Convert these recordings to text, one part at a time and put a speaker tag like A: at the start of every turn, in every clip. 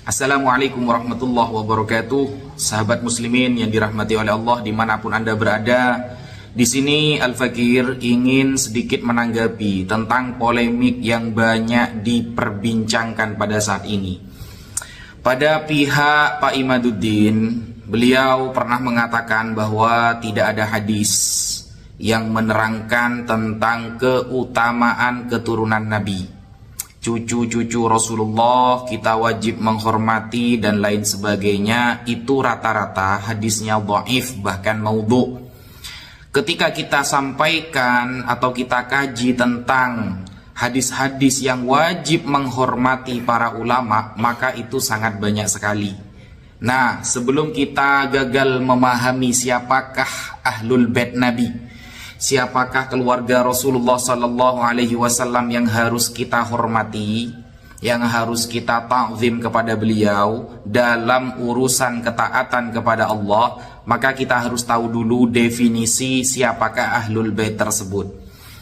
A: Assalamualaikum warahmatullahi wabarakatuh. Sahabat muslimin yang dirahmati oleh Allah dimanapun Anda berada. Di sini Al-Fakir ingin sedikit menanggapi tentang polemik yang banyak diperbincangkan pada saat ini. Pada pihak Pak Imaduddin, beliau pernah mengatakan bahwa tidak ada hadis yang menerangkan tentang keutamaan keturunan Nabi. Cucu-cucu Rasulullah kita wajib menghormati dan lain sebagainya. Itu rata-rata hadisnya dhaif, bahkan maudhu. Ketika kita sampaikan atau kita kaji tentang hadis-hadis yang wajib menghormati para ulama, maka itu sangat banyak sekali. Nah, sebelum kita gagal memahami siapakah Ahlul Bait Nabi, siapakah keluarga Rasulullah Sallallahu Alaihi Wasallam yang harus kita hormati, yang harus kita ta'zim kepada beliau dalam urusan ketaatan kepada Allah, maka kita harus tahu dulu definisi siapakah Ahlul Bait tersebut.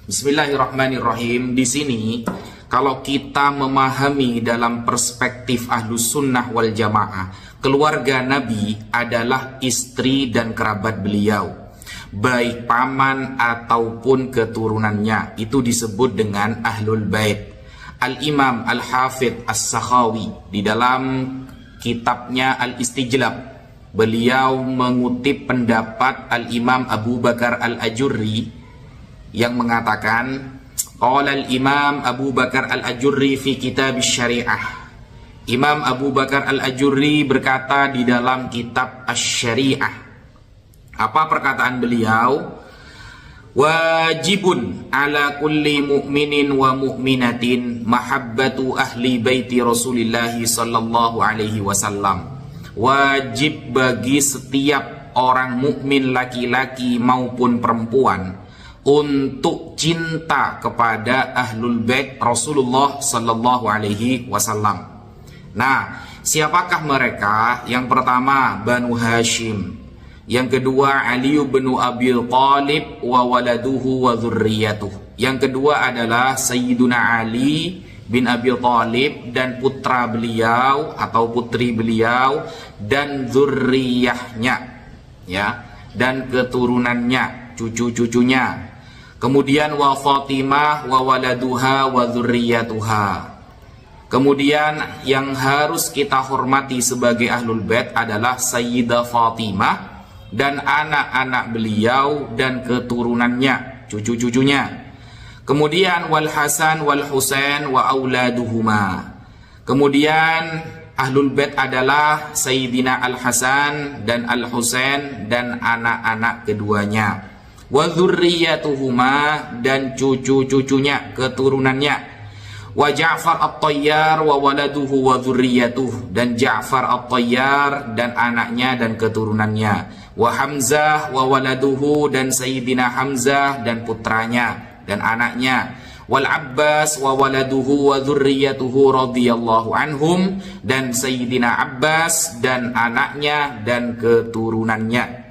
A: Bismillahirrahmanirrahim. Di sini kalau kita memahami dalam perspektif Ahlus Sunnah wal Jamaah, keluarga Nabi adalah istri dan kerabat beliau, baik paman ataupun keturunannya. Itu disebut dengan Ahlul Bait. Al-Imam Al-Hafidh As-Sakhawi di dalam kitabnya Al-Istijlab, beliau mengutip pendapat Al-Imam Abu Bakar Al-Ajurri yang mengatakan, qala Al-Imam Abu Bakar Al-Ajurri fi kitab Syariah. Imam Abu Bakar Al-Ajurri berkata di dalam kitab Asy-Syariah. Apa perkataan beliau? Wajibun ala kulli mu'minin wa mu'minatin mahabbatu ahli baiti Rasulillah sallallahu alaihi wasallam. Wajib bagi setiap orang mukmin laki-laki maupun perempuan untuk cinta kepada Ahlul Bait Rasulullah sallallahu alaihi wasallam. Nah, siapakah mereka? Yang pertama Banu Hashim, yang kedua Ali bin Abi Thalib wa waladuhu wa dzurriyyatuh. Yang kedua adalah Sayyiduna Ali bin Abi Thalib dan putra beliau atau putri beliau dan dzurriyyahnya, ya, dan keturunannya, cucu-cucunya. Kemudian wa Fatimah wa waladuha wa dzurriyyatuha. Kemudian yang harus kita hormati sebagai Ahlul Bait adalah Sayyidah Fatimah dan anak-anak beliau dan keturunannya, cucu-cucunya. Kemudian wal Hasan wal Husain wa auladuhuma. Kemudian Ahlul Bait adalah Sayyidina Al Hasan dan Al Husain dan anak-anak keduanya. Wa dzurriyyatuhuma dan cucu-cucunya, keturunannya. Wa Ja'far At-Tayyar wa waladuhu wa dzurriyyatuh, dan Ja'far At-Tayyar dan anaknya dan keturunannya. Wa Hamzah wa waladuhu dan Sayyidina Hamzah dan putranya dan anaknya. Wal Abbas wa waladuhu wa dzurriyyatuhu radhiyallahu anhum, dan Sayyidina Abbas dan anaknya dan keturunannya.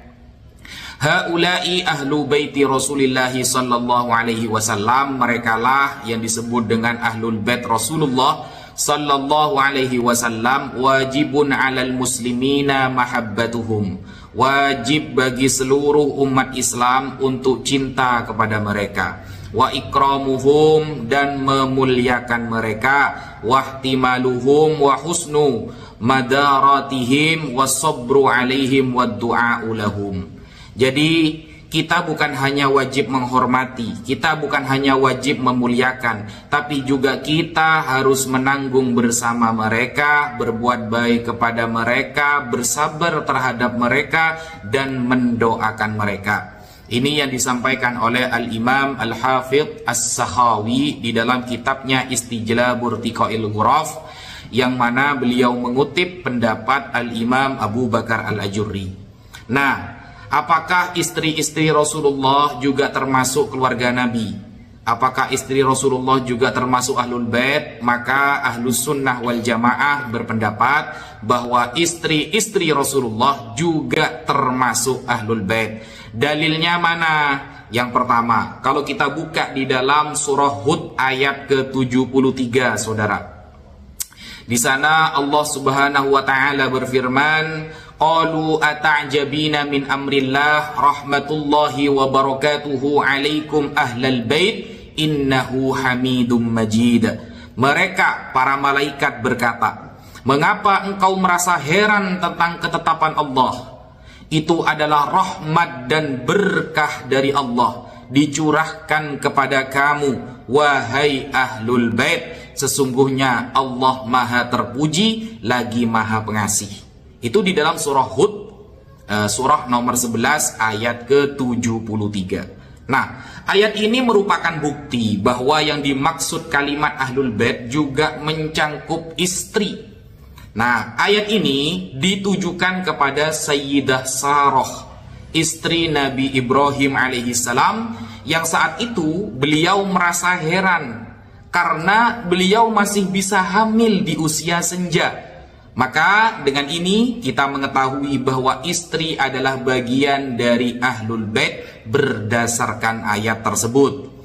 A: Haula'i ahlu baiti Rasulillah sallallahu alaihi wasallam. Merekalah yang disebut dengan Ahlul Bait Rasulullah sallallahu alaihi wasallam. Wajibun 'alal muslimina mahabbatuhum. Wajib bagi seluruh umat Islam untuk cinta kepada mereka. Wa ikramuhum, dan memuliakan mereka. Wa ihtimaluhum wa husnu madaratihim wa sabru alaihim wa du'a'u lahum. Jadi kita bukan hanya wajib menghormati, kita bukan hanya wajib memuliakan, tapi juga kita harus menanggung bersama mereka, berbuat baik kepada mereka, bersabar terhadap mereka, dan mendoakan mereka. Ini yang disampaikan oleh Al-Imam Al-Hafidh As-Sakhawi di dalam kitabnya Istijlabur Tiqail Ghuraf, yang mana beliau mengutip pendapat Al-Imam Abu Bakar Al-Ajurri. Nah, apakah istri-istri Rasulullah juga termasuk keluarga Nabi? Apakah istri Rasulullah juga termasuk Ahlul Bait? Maka Ahlus Sunnah wal Jamaah berpendapat bahwa istri-istri Rasulullah juga termasuk Ahlul Bait. Dalilnya mana? Yang pertama, kalau kita buka di dalam surah Hud ayat ke-73, saudara. Di sana Allah Subhanahu wa taala berfirman, qalu ata'jabina min amrillah rahmatullahi wa barakatuhu alaikum ahlal bait innahu hamidum majid. Mereka para malaikat berkata, mengapa engkau merasa heran tentang ketetapan Allah? Itu adalah rahmat dan berkah dari Allah dicurahkan kepada kamu, wahai ahlul bait. Sesungguhnya Allah maha terpuji lagi maha pengasih. Itu di dalam surah Hud, surah nomor 11 ayat ke-73. Nah, ayat ini merupakan bukti bahwa yang dimaksud kalimat ahlul bait juga mencangkup istri. Nah, ayat ini ditujukan kepada Sayyidah Sarah, istri Nabi Ibrahim alaihissalam, yang saat itu beliau merasa heran karena beliau masih bisa hamil di usia senja. Maka dengan ini kita mengetahui bahwa istri adalah bagian dari ahlul bait berdasarkan ayat tersebut.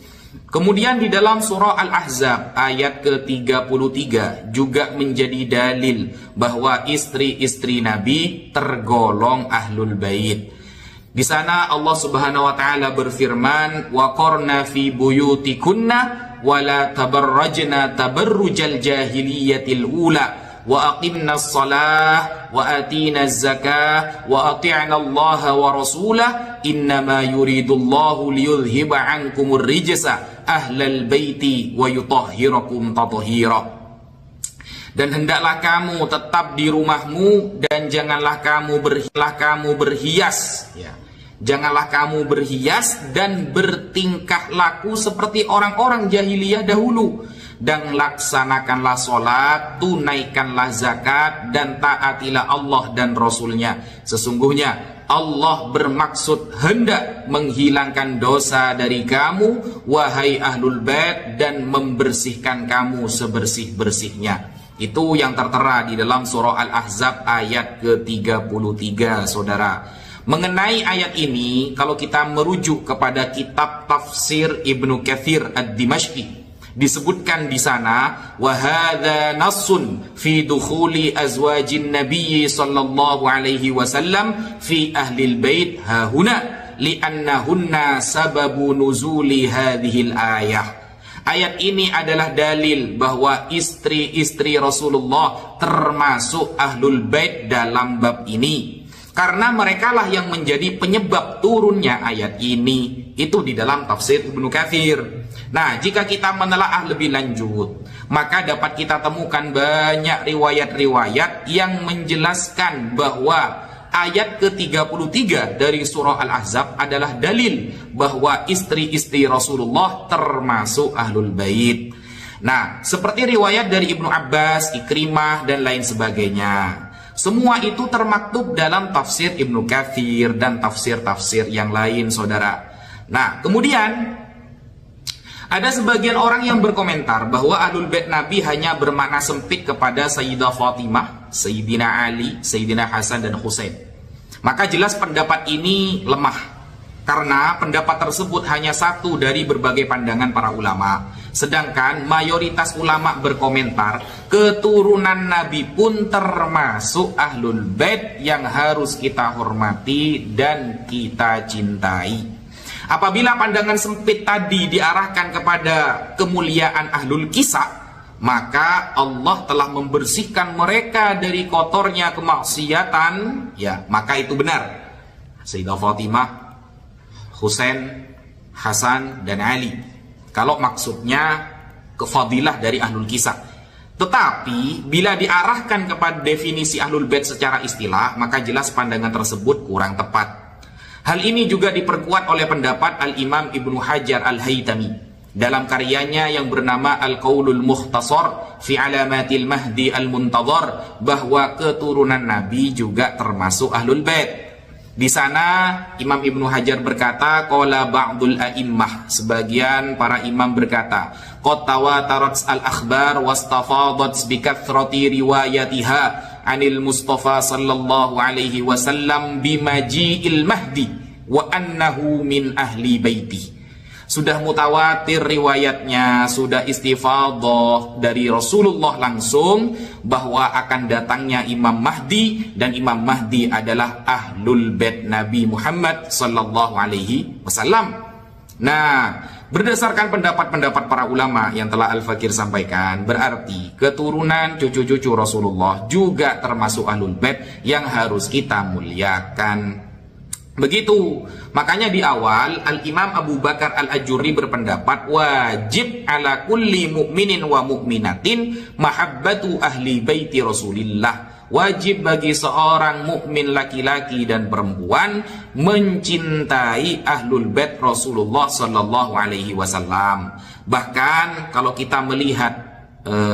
A: Kemudian di dalam surah Al-Ahzab ayat ke-33 juga menjadi dalil bahwa istri-istri Nabi tergolong ahlul bait. Di sana Allah Subhanahu wa taala berfirman, wa qarna fi buyutikunna wa la tabarrajna tabarrujal jahiliyatil ula wa aqimnas salah wa atinaz zakah wa ati'na Allah wa rasulah innama yuridullahu liyudhhiba ankumur rijsa ahlal baiti wa yutahhirakum tathira. Dan hendaklah kamu tetap di rumahmu dan janganlah kamu berhias, ya. Janganlah kamu berhias dan bertingkah laku seperti orang-orang jahiliyah dahulu. Dan laksanakanlah sholat, tunaikanlah zakat, dan taatilah Allah dan Rasulnya. Sesungguhnya Allah bermaksud hendak menghilangkan dosa dari kamu, wahai ahlul bait, dan membersihkan kamu sebersih-bersihnya. Itu yang tertera di dalam surah Al-Ahzab ayat ke-33, saudara. Mengenai ayat ini, kalau kita merujuk kepada kitab tafsir Ibnu Katsir Ad-Dimashqi, disebutkan di sana, wa hadza nassun fi dukhuli azwajin nabiy sallallahu alaihi wasallam fi ahlil bait hahuna li'annahunna sababu nuzuli hadhil ayah. Ayat ini adalah dalil bahwa istri-istri Rasulullah termasuk ahlul bait dalam bab ini, karena merekalah yang menjadi penyebab turunnya ayat ini. Itu di dalam tafsir Ibnu Katsir. Nah, jika kita menelaah lebih lanjut, maka dapat kita temukan banyak riwayat-riwayat yang menjelaskan bahwa ayat ke-33 dari surah Al-Ahzab adalah dalil bahwa istri-istri Rasulullah termasuk ahlul bait. Nah, seperti riwayat dari Ibnu Abbas, Ikrimah, dan lain sebagainya. Semua itu termaktub dalam tafsir Ibnu Katsir dan tafsir-tafsir yang lain, saudara. Nah, kemudian ada sebagian orang yang berkomentar bahwa ahlul bait Nabi hanya bermakna sempit kepada Sayyidah Fatimah, Sayyidina Ali, Sayyidina Hasan, dan Husain. Maka jelas pendapat ini lemah, karena pendapat tersebut hanya satu dari berbagai pandangan para ulama. Sedangkan mayoritas ulama berkomentar, keturunan Nabi pun termasuk ahlul bait yang harus kita hormati dan kita cintai. Apabila pandangan sempit tadi diarahkan kepada kemuliaan ahlul kisah, maka Allah telah membersihkan mereka dari kotornya kemaksiatan, ya, maka itu benar. Sayyidah Fatimah, Husain, Hasan, dan Ali, kalau maksudnya kefadilah dari ahlul kisah. Tetapi bila diarahkan kepada definisi ahlul bait secara istilah, maka jelas pandangan tersebut kurang tepat. Hal ini juga diperkuat oleh pendapat Al-Imam Ibnu Hajar Al-Haytami dalam karyanya yang bernama Al-Qaulul Mukhtasar fi Alamatil Mahdi Al-Muntadhar, bahwa keturunan Nabi juga termasuk ahlul bait. Di sana Imam Ibnu Hajar berkata, qala ba'dul a'immah, sebagian para imam berkata, qad tawatarat al-akhbar wastafadat bi kathrati riwayatiha anil Mustafa sallallahu alaihi wasallam bimaji'il mahdi wa annahu min ahli baiti. sudah mutawatir riwayatnya, sudah istifadhah dari Rasulullah langsung bahwa akan datangnya Imam Mahdi, dan Imam Mahdi adalah Ahlul Bait Nabi Muhammad sallallahu alaihi wasallam. Nah, berdasarkan pendapat-pendapat para ulama yang telah Al-Fakir sampaikan, berarti keturunan cucu-cucu Rasulullah juga termasuk Ahlul Bait yang harus kita muliakan. Begitu, makanya di awal Al-Imam Abu Bakar Al-Ajurri berpendapat wajib ala kulli mu'minin wa mu'minatin mahabbatu ahli baiti Rasulillah. Wajib bagi seorang mukmin laki-laki dan perempuan mencintai Ahlul Bait Rasulullah sallallahu alaihi wasallam. Bahkan kalau kita melihat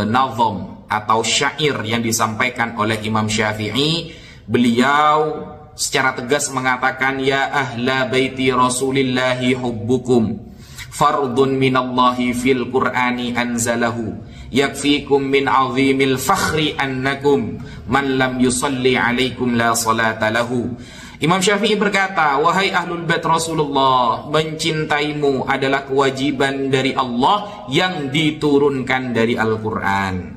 A: nazam atau syair yang disampaikan oleh Imam Syafi'i, beliau secara tegas mengatakan, ya ahla baiti Rasulillahi hubbukum fardun minallahi fil Qur'ani anzalahu yakfikum min azimil fakhri annakum man lam yusalli alaikum la salata lahu. Imam Syafi'i berkata, wahai Ahlul Bait Rasulullah, mencintaimu adalah kewajiban dari Allah yang diturunkan dari Al-Quran.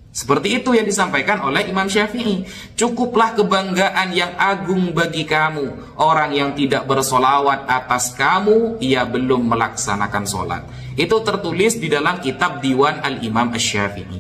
A: Seperti itu yang disampaikan oleh Imam Syafi'i. Cukuplah kebanggaan yang agung bagi kamu, orang yang tidak bersolawat atas kamu, ia belum melaksanakan sholat. Itu tertulis di dalam kitab Diwan Al-Imam Asy-Syafi'i.